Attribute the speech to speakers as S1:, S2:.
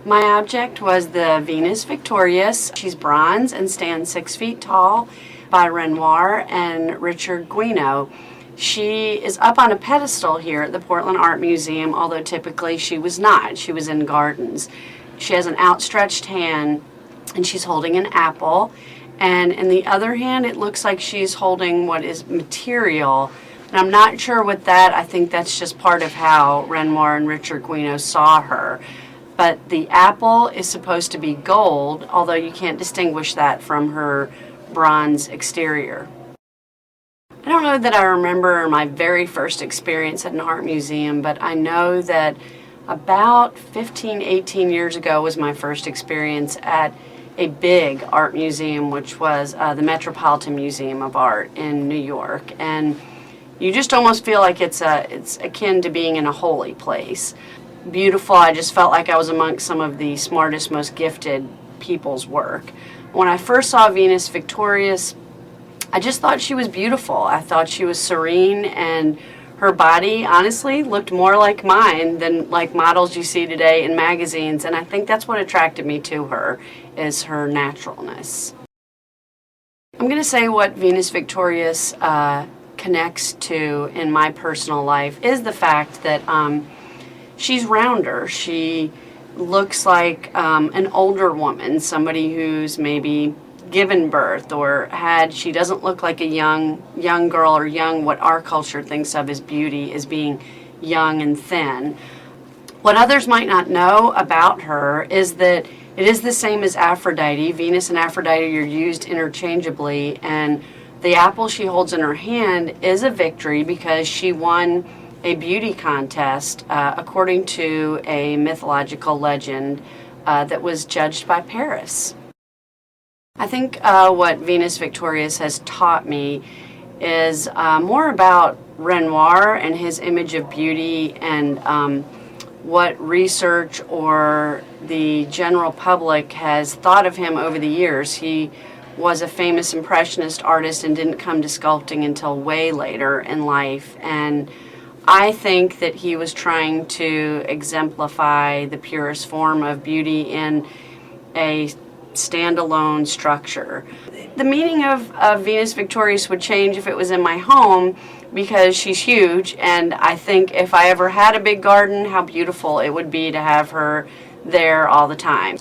S1: My object was the Venus Victorious. She's bronze and stands 6 feet tall, by Renoir and Richard Guino. She is up on a pedestal here at the Portland Art Museum, although typically she was not. She was in gardens. She has an outstretched hand and she's holding an apple. And in the other hand, it looks like she's holding what is material. And I'm not sure what that, I think that's just part of how Renoir and Richard Guino saw her. But the apple is supposed to be gold, although you can't distinguish that from her bronze exterior. I don't know that I remember my very first experience at an art museum, but I know that about 15, 18 years ago was my first experience at a big art museum, which was the Metropolitan Museum of Art in New York. And you just almost feel like it's akin to being in a holy place. Beautiful. I just felt like I was amongst some of the smartest, most gifted people's work. When I first saw Venus Victorious, I just thought she was beautiful. I thought she was serene, and her body, honestly, looked more like mine than like models you see today in magazines, and I think that's what attracted me to her, is her naturalness. I'm going to say what Venus Victorious connects to in my personal life is the fact that she's rounder. She looks like an older woman, somebody who's maybe given birth or had. She doesn't look like a young girl or young, what our culture thinks of as beauty, as being young and thin. What others might not know about her is that it is the same as Aphrodite. Venus and Aphrodite are used interchangeably, and the apple she holds in her hand is a victory because she won a beauty contest according to a mythological legend that was judged by Paris. I think what Venus Victorious has taught me is more about Renoir and his image of beauty, and what research or the general public has thought of him over the years. He was a famous Impressionist artist and didn't come to sculpting until way later in life, and I think that he was trying to exemplify the purest form of beauty in a standalone structure. The meaning of Venus Victorious would change if it was in my home, because she's huge, and I think if I ever had a big garden, how beautiful it would be to have her there all the time.